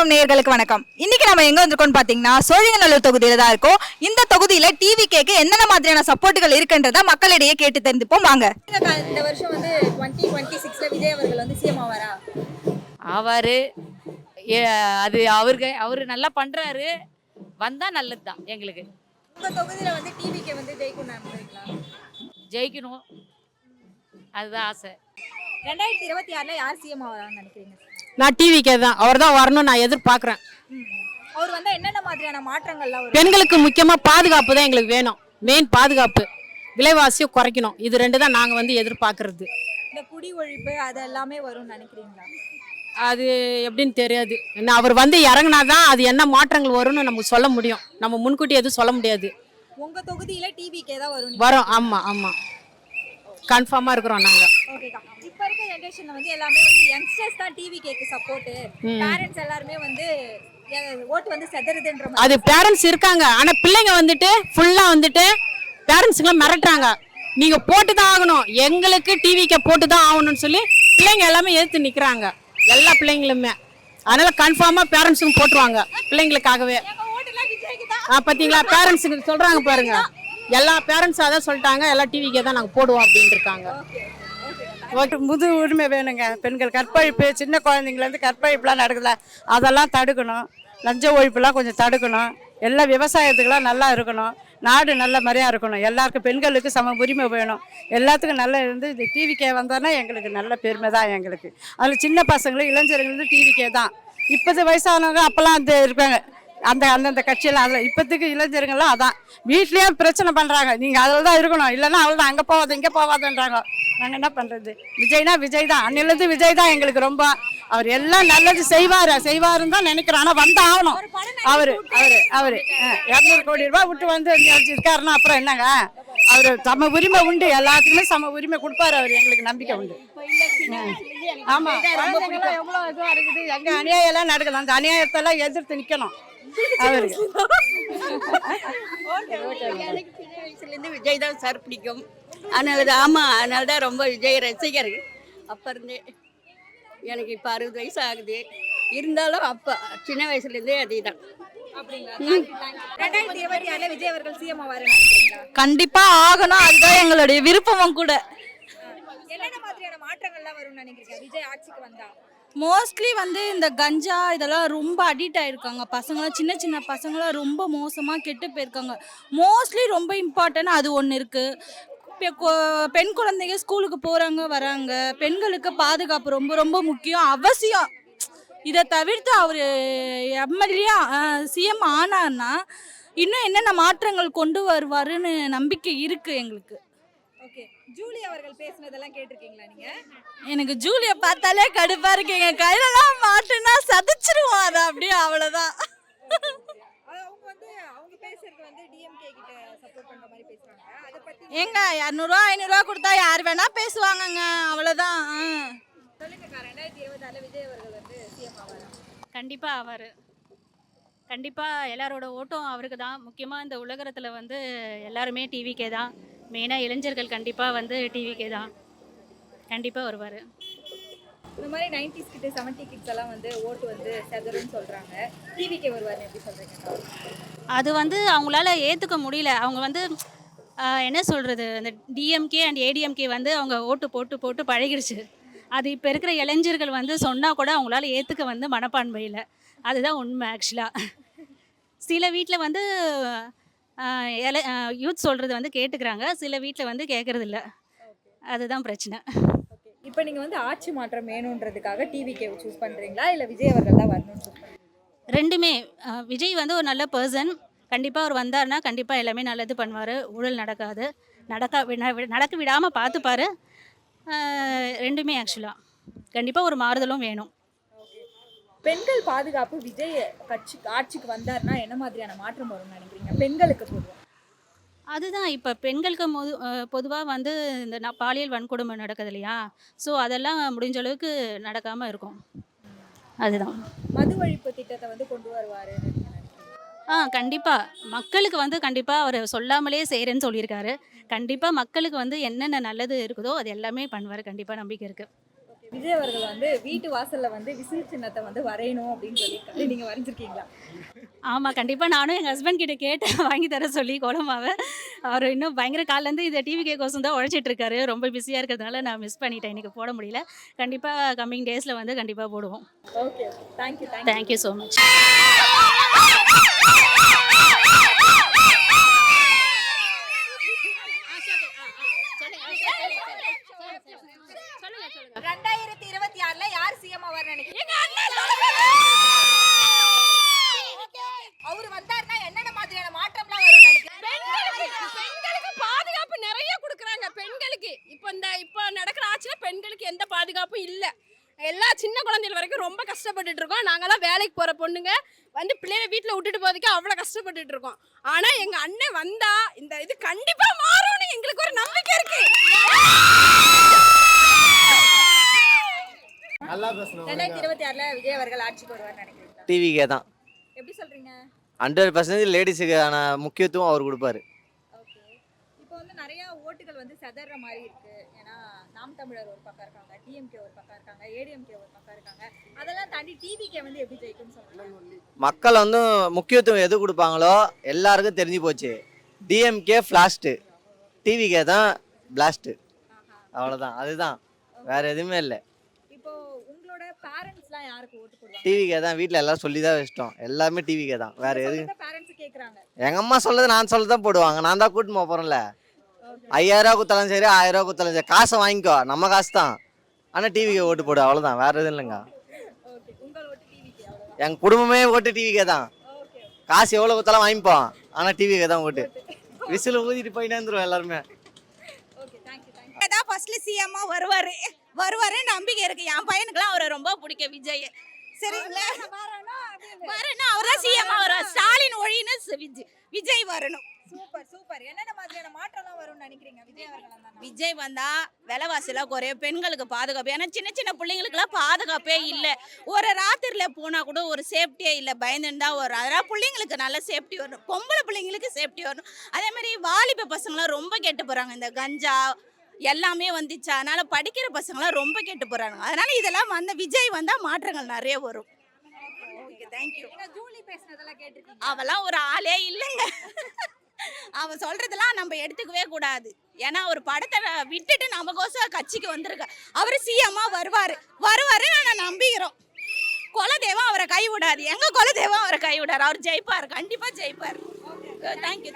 FM நேயர்களுக்கு வணக்கம். இன்னைக்கு நம்ம எங்க வந்திருக்கோம்னு பாத்தீங்கன்னா சோழிங்கநல்லூர் தொகுதியில தான் இருக்கோம். இந்த தொகுதியில டிவிகேக்கு என்னென்ன மாதிரியான சப்போர்ட்டுகள் இருக்குன்றத மக்களிடையே கேட்டு தெரிஞ்சுப்போம் வாங்க. இந்த வருஷம் வந்து 2026ல விஜய் அவர்கள் வந்து சிஎம் ஆவாரா? அவரு அது அவரு நல்லா பண்றாரு. வந்தா நல்லதுதான் எங்களுக்கு. உங்க தொகுதியில வந்து டிவிகே வந்து ஜெயிக்கணும்னு நினைக்கிறீங்களா? ஜெயிக்கணும், அதுதான் ஆசை. 2026ல யார் சிஎம் ஆவாரான்னு நினைக்கிறீங்க? நான் டிவிக்கே தான், அவர் தான் வரணும் நான் எதிர்பார்க்குறேன். அவர் வந்து என்னென்ன மாதிரியான மாற்றங்கள்லாம் வரும்? பெண்களுக்கு முக்கியமாக பாதுகாப்பு தான் எங்களுக்கு வேணும். மெயின் பாதுகாப்பு, விலைவாசியை குறைக்கணும். இது ரெண்டு தான் நாங்கள் வந்து எதிர்பார்க்கறது. இந்த குடி ஒழிப்பு அது எல்லாமே வரும்னு நினைக்கிறீங்களா? அது எப்படின்னு தெரியாது. என்ன அவர் வந்து இறங்கினா தான் அது என்ன மாற்றங்கள் வரும்னு நமக்கு சொல்ல முடியும். நம்ம முன்கூட்டி எதுவும் சொல்ல முடியாது. உங்க தொகுதியில டிவிகே தான் வரும். வரோம், ஆமாம் ஆமாம், கன்ஃபார்மாக இருக்கிறோம் நாங்கள். ஓகேக்கா. இப்ப இருக்க ஜெனரேஷன்ல வந்து எல்லாமே வந்து யங்ஸ்டர்ஸ் தான் டிவிகேக்கு சப்போர்ட். பேரண்ட்ஸ் எல்லாரும் வந்து ஓட்டு வந்து செதறுதுன்ற மாதிரி. அது பேரண்ட்ஸ் இருக்காங்க, ஆனால் பிள்ளைங்க வந்துட்டு ஃபுல்லாக வந்துட்டு பேரண்ட்ஸுங்களாம் மிரட்டுறாங்க. நீங்கள் போட்டு தான் ஆகணும், எங்களுக்கு டிவிக்கு போட்டு தான் ஆகணும்னு சொல்லி பிள்ளைங்க எல்லாமே எதிர்த்து நிற்கிறாங்க, எல்லா பிள்ளைங்களுமே. அதனால கன்ஃபார்மாக பேரண்ட்ஸுங்க போட்டுருவாங்க பிள்ளைங்களுக்காகவே. பார்த்தீங்களா, பேரண்ட்ஸுங்க சொல்கிறாங்க பாருங்க, எல்லா பேரண்ட்ஸும் அதான் சொல்லிட்டாங்க, எல்லா டிவிக்கே தான் நாங்கள் போடுவோம் அப்படின்னு இருக்காங்க. முது உரிமை வேணுங்க. பெண்கள் கற்பழிப்பு, சின்ன குழந்தைங்கலேருந்து கற்பழிப்புலாம் நடக்குதுல, அதெல்லாம் தடுக்கணும். லஞ்ச ஒழிப்புலாம் கொஞ்சம் தடுக்கணும். எல்லா விவசாயத்துக்கெல்லாம் நல்லா இருக்கணும். நாடு நல்ல மாதிரியாக இருக்கணும். எல்லாருக்கும் பெண்களுக்கு சம உரிமை வேணும். எல்லாத்துக்கும் நல்லா இருந்து இந்த டிவிக்கே வந்தோன்னா எங்களுக்கு நல்ல பெருமை தான் எங்களுக்கு. அதில் சின்ன பசங்களும் இளைஞர்களும் டிவிக்கே தான். இப்போது வயசானவங்க அப்போல்லாம் அந்த இருப்பாங்க, அந்தந்த கட்சியெல்லாம். அதில் இப்போத்துக்கு இளைஞர்கள்லாம் அதான் வீட்லேயே பிரச்சனை பண்ணுறாங்க. நீங்கள் அதில் தான் இருக்கணும், இல்லைன்னா அவள் தான் அங்கே போகாது இங்கே போகாதுன்றாங்க. நாங்கள் என்ன பண்ணுறது? விஜய்னா விஜய் தான், அன்னிலேருந்து விஜய் தான் எங்களுக்கு ரொம்ப. அவர் எல்லாம் நல்லது செய்வாருன்னு தான் நினைக்கிறோம். ஆனால் வந்து ஆகணும். அவர் 200 கோடி ரூபாய் விட்டு வந்து இருக்காருன்னா அப்புறம் என்னங்க? அவர் சம உரிமை உண்டு, எல்லாத்துக்குமே சம உரிமை கொடுப்பாரு. அவர் எங்களுக்கு நம்பிக்கை உண்டு. ஆமாம், எவ்வளோ இதுவாக இருக்குது. எங்கள் அநியாயம் எல்லாம் நடக்குது, அந்த அநியாயத்தெல்லாம் எதிர்த்து நிற்கணும் அவருக்கு. எனக்கு சின்ன வயசுலேருந்து விஜய் தான் சார் பிடிக்கும். அதனால தான் ரொம்ப விஜய் ரசிகர் அப்போ இருந்தே. எனக்கு இப்போ 60 வயசு ஆகுது, இருந்தாலும் அப்போ சின்ன வயசுலேருந்தே அதே தான். 2026ல விஜய் அவர்கள் சிஎம் ஆவாருன்னு நினைக்கிறீங்களா? கண்டிப்பா ஆகணும், அதுதான் எங்களுடைய விருப்பமும் கூட. என்னென்ன மாதிரியான மாற்றங்கள்லாம் வரும்னு நினைக்கிறீங்க விஜய் ஆட்சிக்கு வந்தா? மோஸ்ட்லி வந்து இந்த கஞ்சா இதெல்லாம் ரொம்ப அடிக்ட் ஆகிருக்காங்க பசங்களாம். சின்ன சின்ன பசங்களாம் ரொம்ப மோசமாக கெட்டு போயிருக்காங்க. மோஸ்ட்லி ரொம்ப இம்பார்ட்டன்ட் அது ஒன்று இருக்குது. பெண் குழந்தைங்க ஸ்கூலுக்கு போகிறாங்க வராங்க. பெண்களுக்கு பாதுகாப்பு ரொம்ப ரொம்ப முக்கியம், அவசியம். இதை தவிர்த்து அவர் எம்எல்ஏ சிஎம் ஆனார்னா இன்னும் என்னென்ன மாற்றங்கள் கொண்டு வருவாருன்னு நம்பிக்கை இருக்குது எங்களுக்கு. ஓகே. ஜூலி அவர்கள் பேசுனதெல்லாம் கேட்டிருக்கீங்களா நீங்க? எனக்கு ஜூலியை பார்த்தாலே கடுப்பா இருக்குங்க. கையிலலாம் மாட்டுனா சதிச்சிருவோம் அதை அப்படியே, அவ்வளோதான். அவங்க பேசுறது வந்து டிஎம்கே கிட்ட சப்போர்ட் பண்ற மாதிரி பேசுறாங்க. அத பத்தி ஏங்க 200 500 கொடுத்தா யார் வேணா பேசுவாங்கங்க, அவ்வளோதான். சொல்லுங்கக்கா. 2026ல விஜய் அவர்கள் வந்து சிஎம் ஆவாரா? கண்டிப்பாக ஆவார். கண்டிப்பாக எல்லாரோட ஓட்டம் அவருக்கு தான். முக்கியமாக இந்த உலகத்தில் வந்து எல்லாருமே டிவிக்கே தான். மெயினாக இளைஞர்கள் கண்டிப்பாக வந்து டிவிக்கே தான். கண்டிப்பாக வருவார். இந்த மாதிரி 90s கிட்ட 70 கிட்ஸ் எல்லாம் வந்து ஓட்டு வந்து செதறுன்னு சொல்றாங்க. டிவிக்கே வருவார்னு எப்படி சொல்றீங்க? அது வந்து அவங்களால ஏற்றுக்க முடியல. அவங்க வந்து என்ன சொல்கிறது, அந்த டிஎம்கே அண்ட் ஏடிஎம்கே வந்து அவங்க ஓட்டு போட்டு போட்டு பழகிடுச்சு. அது இப்போ இருக்கிற இளைஞர்கள் வந்து சொன்னால் கூட அவங்களால ஏற்றுக்க வந்து மனப்பான்மை இல்லை. அதுதான் உண்மை. ஆக்சுவலாக சில வீட்டில் வந்து யூத் சொல்கிறது வந்து கேட்டுக்கிறாங்க, சில வீட்டில் வந்து கேட்குறது இல்லை. அதுதான் பிரச்சனை. இப்போ நீங்கள் வந்து ஆட்சி மாற்றம் வேணுன்றதுக்காக டிவிகே சூஸ் பண்ணுறீங்களா, இல்லை விஜய் அவர்கள் தான் வரணும்னு சூஸ் பண்ணுறீங்களா? ரெண்டுமே. விஜய் வந்து ஒரு நல்ல பர்சன். கண்டிப்பாக அவர் வந்தார்னா கண்டிப்பாக எல்லாமே நல்லது பண்ணுவார். ஊழல் நடக்காது, நடக்க விடாமல் பார்த்துப்பார். ரெண்டுமே ஆக்சுவலாக கண்டிப்பாக ஒரு மாறுதலும் வேணும். பெண்கள் பாதுகாப்பு விஜய் ஆட்சிக்கு வந்தார்னா என்ன மாதிரியான மாற்றம் வரும்னு நினைக்கிறீங்க பெண்களுக்கு பொதுவாக? அதுதான் இப்போ பெண்களுக்கு பொதுவாக வந்து இந்த பாலியல் வன்கொடுமை நடக்குது இல்லையா, ஸோ அதெல்லாம் முடிஞ்ச அளவுக்கு நடக்காமல் இருக்கும். அதுதான். மது ஒழிப்பு திட்டத்தை வந்து கொண்டு வருவார். கண்டிப்பாக மக்களுக்கு வந்து கண்டிப்பாக அவர் சொல்லாமலே செய்கிறேன்னு சொல்லியிருக்காரு. கண்டிப்பாக மக்களுக்கு வந்து என்னென்ன நல்லது இருக்குதோ அது எல்லாமே பண்ணுவார். கண்டிப்பாக நம்பிக்கை இருக்குது. விஜய் அவர்கள் வந்து வீட்டு வாசல்ல வந்து விசில் சின்னத்தை வந்து வரையணும் அப்படின்னு சொல்லியிருக்காரு. நீங்க வரைஞ்சிருக்கீங்களா? ஆமாம் கண்டிப்பாக நானும் எங்கள் ஹஸ்பண்ட் கிட்ட கேட்டேன் வாங்கி தர சொல்லி கோலமாவை. அவர் இன்னும் பயங்கர காலிலேருந்து இதை டிவி கேக்கோசம் தான் உழைச்சிட்டு இருக்காரு. ரொம்ப பிஸியாக இருக்கிறதுனால நான் மிஸ் பண்ணிட்டேன், இன்னைக்கு போட முடியல. கண்டிப்பாக கம்மிங் டேஸில் வந்து கண்டிப்பாக போடுவோம். Okay, thank you. Thank you so much. சொல்லுங்க. 2026ல யார் சிஎம் ஆவார் நினைக்கிறீங்க? அவர் வந்தாருன்னா என்னென்ன மாதிரியான மாற்றம்லாம் வரும் நினைக்கிறீங்க? பெண்களுக்கு பாதுகாப்பு நிறைய கொடுக்குறாங்க. பெண்களுக்கு இப்போ நடக்கிற ஆட்சியில பெண்களுக்கு எந்த பாதுகாப்பும் இல்லை. எல்லா சின்ன குழந்தைகள் வரைக்கும் ரொம்ப கஷ்டப்பட்டுட்டு இருக்கோம். நாங்கெல்லாம் வேலைக்கு போற பொண்ணுங்க வந்து பிள்ளைகளை வீட்டில் விட்டுட்டு போறதுக்கு அவ்வளோ கஷ்டப்பட்டுட்டு இருக்கோம். ஆனா எங்க அண்ணன் வந்தா இந்த இது கண்டிப்பா மாறும்னு எங்களுக்கு ஒரு நம்பிக்கை இருக்கு. 2026ல விஜய் அவர்கள் ஆட்சிக்கு வருவார் நினைக்கிறீங்களா? டிவிக்கே தான். எப்படி சொல்றீங்க? 100% லேடிஸுக்கான முக்கியத்துவம் அவர் கொடுப்பாரு. ஓகே. இப்போ வந்து நிறைய ஓட்டுகள் வந்து செதற மாதிரி இருக்கு. ஏன்னா நாம் தமிழர் ஒரு பக்கம் இருக்காங்க, டிஎம்கே ஒரு பக்கம் இருக்காங்க, ஏடிஎம்கே ஒரு பக்கம் இருக்காங்க. அதெல்லாம் தாண்டி டிவிகே வந்து எப்படி ஜெயிக்கும்னு சொல்லுங்க. மக்கள் வந்து முக்கியத்துவம் எது கொடுப்பாங்களோ எல்லாருக்கும் தெரிஞ்சு போச்சு. டிஎம்கே ஃப்ளாஸ்ட்டு, டிவிக்கே தான் பிளாஸ்ட்டு. அவ்வளோதான், அதுதான், வேற எதுவுமே இல்லை. இப்போ உங்களோட பேரண்ட்ஸ்லாம் யாருக்கு ஓட்டு போடுவாங்க? டிவிக்கே தான். வீட்டில் எல்லாரும் சொல்லி தான் வச்சிட்டோம். எல்லாருமே டிவிக்கே தான், வேற எது. பேரண்ட்ஸ் கேக்குறாங்க. எங்கள் அம்மா சொல்றது நான் சொல்ல தான் போடுவாங்க. நான் தான் கூட்டின்னு போகிறேன்ல. 5000 ரூபா குத்தாலும் சரி, 1000 ரூபா குத்தாலும் சரி, காசை வாங்கிக்கோ, நம்ம காசு தான். ஆனால் டிவிக்கே ஓட்டு போடு, அவ்வளோதான், வேற எதுவும் இல்லைங்க. ஓகே, உங்கள் ஓட்டு டிவிக்கே அவ்வளவுதான். எங்கள் குடும்பமே ஓட்டு டிவிக்கே தான். ஓகே, காசு எவ்வளோ குத்தாலும் வாங்கிப்போம், ஆனால் டிவிக்கே தான் ஓட்டு. விசில் ஊதிட்டு போயிட்டே இருந்துருவோம் எல்லாருமே. Okay, thank you. தான் ஃபர்ஸ்ட்ல சிஎம்மா வருவாரு நம்பிக்கை இருக்கு. என் பையனுக்குலாம் அவரை ரொம்ப பிடிக்கும் விஜய். சரிங்களா? வரணும், அவர் தான் சிஎம்மா வருவார். ஸ்டாலின் ஒழின்னு விஜய் வரணும். சூப்பர். என்னென்ன மாதிரியான மாற்றம்லாம் வரும்னு நினைக்கிறீங்க விஜய் அவர்கள் வந்தா? விஜய் வந்தா விலைவாசிலாம் குறையும், பெண்களுக்கு பாதுகாப்பு. ஏன்னா சின்ன சின்ன பிள்ளைங்களுக்குலாம் பாதுகாப்பே இல்லை. ஒரு ராத்திரியில் போனால் கூட ஒரு சேஃப்டியே இல்லை, பயந்துன்னு தான் வரும். அதனால் பிள்ளைங்களுக்கு நல்ல சேஃப்டி வரணும், பொம்பளை பிள்ளைங்களுக்கு சேஃப்டி வரணும். அதே மாதிரி வாலிப பசங்களாம் ரொம்ப கெட்டு போகிறாங்க. இந்த கஞ்சா எல்லாமே வந்துச்சு, அதனால் படிக்கிற பசங்களாம் ரொம்ப கெட்டு போகிறாங்க. அதனால் இதெல்லாம் விஜய் வந்தால் மாற்றங்கள் நிறைய வரும். Okay, thank you. ஜூலி பேசுனதெல்லாம் கேட்டிருக்கீங்க? அவெல்லாம் ஒரு ஆளே இல்லைங்க. அவன் சொல்றதெல்லாம் நம்ம எடுத்துக்கவே கூடாது. ஏன்னா ஒரு படத்தை விட்டுட்டு நமக்கோசம் கட்சிக்கு வந்திருக்க. அவரு சிஎம்மா வருவாரு நான் நம்பிக்கிறோம். குலதெய்வம் அவரை கைவிடாது. எங்க குலதெய்வம் அவரை கைவிடாரு. அவர் ஜெயிப்பார், கண்டிப்பா ஜெயிப்பார். தேங்க்யூ.